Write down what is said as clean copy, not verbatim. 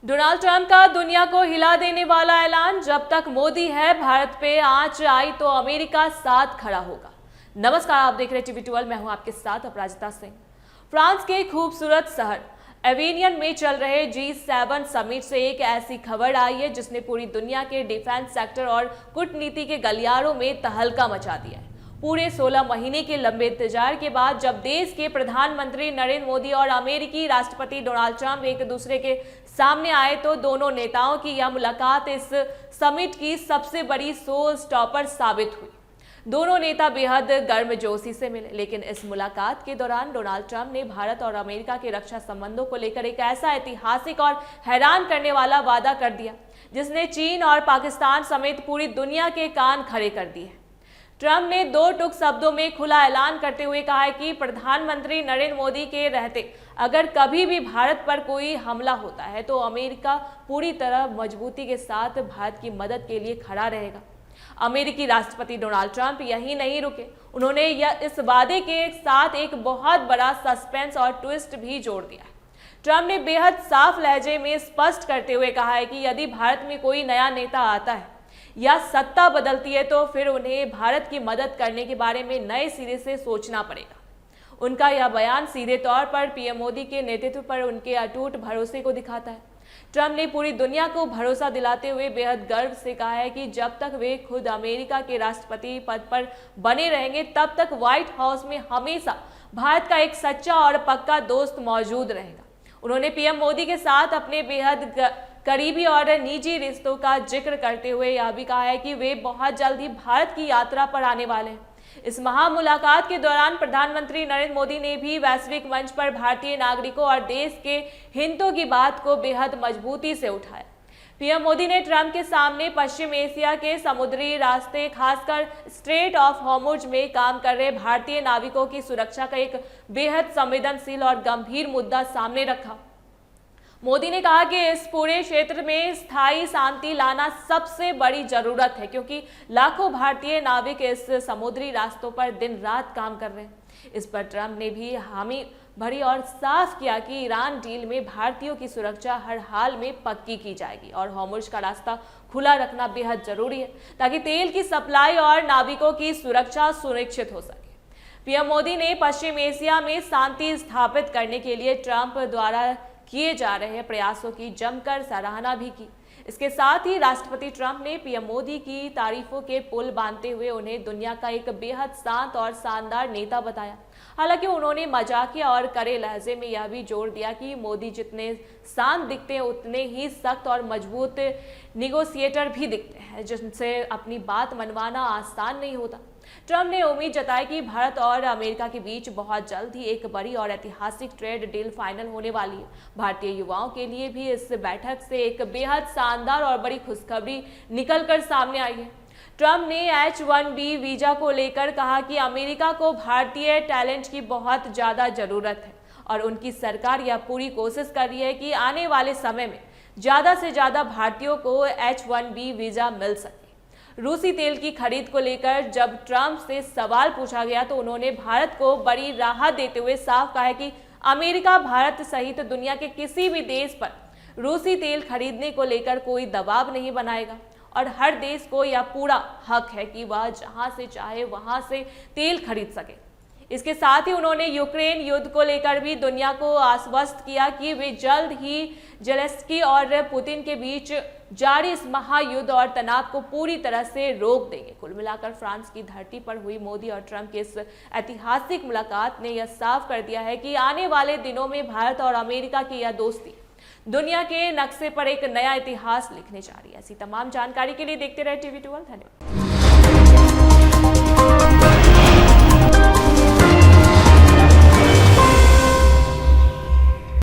Donald Trump का दुनिया को हिला देने वाला ऐलान, जब तक मोदी है भारत पे आंच आई तो अमेरिका साथ खड़ा होगा। नमस्कार, आप देख रहे हैं टीवी12, मैं हूं आपके साथ अपराजिता सिंह। फ्रांस के खूबसूरत शहर एविनियन में चल रहे G7 समिट से एक ऐसी खबर आई है जिसने पूरी दुनिया के डिफेंस सेक्टर और कूटनीति के गलियारों में तहलका मचा दिया है। पूरे 16 महीने के लंबे इंतजार के बाद जब देश के प्रधानमंत्री नरेंद्र मोदी और अमेरिकी राष्ट्रपति डोनाल्ड ट्रंप एक दूसरे के सामने आए तो दोनों नेताओं की यह मुलाकात इस समिट की सबसे बड़ी शो स्टॉपर साबित हुई। दोनों नेता बेहद गर्मजोशी से मिले, लेकिन इस मुलाकात के दौरान डोनाल्ड ट्रंप ने भारत और अमेरिका के रक्षा संबंधों को लेकर एक ऐसा ऐतिहासिक और हैरान करने वाला वादा कर दिया जिसने चीन और पाकिस्तान समेत पूरी दुनिया के कान खड़े कर दिए। ट्रंप ने दो टूक शब्दों में खुला ऐलान करते हुए कहा है कि प्रधानमंत्री नरेंद्र मोदी के रहते अगर कभी भी भारत पर कोई हमला होता है तो अमेरिका पूरी तरह मजबूती के साथ भारत की मदद के लिए खड़ा रहेगा। अमेरिकी राष्ट्रपति डोनाल्ड ट्रंप यही नहीं रुके, उन्होंने इस वादे के साथ एक बहुत बड़ा सस्पेंस और ट्विस्ट भी जोड़ दिया है। ट्रंप ने बेहद साफ लहजे में स्पष्ट करते हुए कहा है कि यदि भारत में कोई नया नेता आता है या सत्ता बदलती है तो फिर उन्हें भारत की मदद करने के बारे में नए सिरे से सोचना पड़ेगा। उनका यह बयान सीधे तौर पर पीएम मोदी के नेतृत्व पर उनके अटूट भरोसे को दिखाता है। ट्रंप ने पूरी दुनिया को भरोसा दिलाते हुए बेहद गर्व से कहा है कि जब तक वे खुद अमेरिका के राष्ट्रपति पद पर बने रहेंगे तब तक व्हाइट हाउस में हमेशा भारत का एक सच्चा और पक्का दोस्त मौजूद रहेगा। उन्होंने पीएम मोदी के साथ अपने बेहद करीबी और निजी रिश्तों का जिक्र करते हुए यह भी कहा है कि वे बहुत जल्द ही भारत की यात्रा पर आने वाले हैं। इस महामुलाकात के दौरान प्रधानमंत्री नरेंद्र मोदी ने भी वैश्विक मंच पर भारतीय नागरिकों और देश के हितों की बात को बेहद मजबूती से उठाया। पीएम मोदी ने ट्रंप के सामने पश्चिम एशिया के समुद्री रास्ते, खासकर स्ट्रेट ऑफ हॉर्मुज में काम कर रहे भारतीय नाविकों की सुरक्षा का एक बेहद संवेदनशील और गंभीर मुद्दा सामने रखा। मोदी ने कहा कि इस पूरे क्षेत्र में स्थायी शांति लाना सबसे बड़ी जरूरत है, क्योंकि लाखों भारतीय नाविक इस समुद्री रास्तों पर दिन रात काम कर रहे हैं। इस पर ट्रंप ने भी हामी भरी और साफ किया कि ईरान डील में भारतीयों की सुरक्षा हर हाल में पक्की की जाएगी और हॉर्मुज का रास्ता खुला रखना बेहद जरूरी है ताकि तेल की सप्लाई और नाविकों की सुरक्षा सुनिश्चित हो सके। पीएम मोदी ने पश्चिम एशिया में शांति स्थापित करने के लिए ट्रंप द्वारा किए जा रहे प्रयासों की जमकर सराहना भी की। इसके साथ ही राष्ट्रपति ट्रंप ने पीएम मोदी की तारीफों के पुल बांधते हुए उन्हें दुनिया का एक बेहद शांत और शानदार नेता बताया। हालांकि उन्होंने मजाकिया और कड़े लहजे में यह भी जोर दिया कि मोदी जितने शांत दिखते हैं उतने ही सख्त और मजबूत निगोशिएटर भी दिखते हैं, जिनसे अपनी बात मनवाना आसान नहीं होता। ट्रंप ने उम्मीद जताई कि भारत और अमेरिका के बीच बहुत जल्द ही एक बड़ी और ऐतिहासिक ट्रेड डील फाइनल होने वाली है। भारतीय युवाओं के लिए भी इस बैठक से एक बेहद शानदार और बड़ी खुशखबरी निकलकर सामने आई है। ट्रंप ने H-1B वीजा को लेकर कहा कि अमेरिका को भारतीय टैलेंट की बहुत ज़्यादा ज़रूरत है और उनकी सरकार यह पूरी कोशिश कर रही है कि आने वाले समय में ज़्यादा से ज़्यादा भारतीयों को H-1B वीजा मिल सके। रूसी तेल की खरीद को लेकर जब ट्रंप से सवाल पूछा गया तो उन्होंने भारत को बड़ी राहत देते हुए साफ कहा है कि अमेरिका भारत सहित दुनिया के किसी भी देश पर रूसी तेल खरीदने को लेकर कोई दबाव नहीं बनाएगा और हर देश को यह पूरा हक है कि वह जहां से चाहे वहां से तेल खरीद सके। इसके साथ ही उन्होंने यूक्रेन युद्ध को लेकर भी दुनिया को आश्वस्त किया कि वे जल्द ही जेलेंस्की और पुतिन के बीच जारी इस महायुद्ध और तनाव को पूरी तरह से रोक देंगे। कुल मिलाकर फ्रांस की धरती पर हुई मोदी और ट्रंप की इस ऐतिहासिक मुलाकात ने यह साफ कर दिया है कि आने वाले दिनों में भारत और अमेरिका की यह दोस्ती दुनिया के नक्शे पर एक नया इतिहास लिखने जा रही है। ऐसी तमाम जानकारी के लिए देखते रहे टीवी12। धन्यवाद।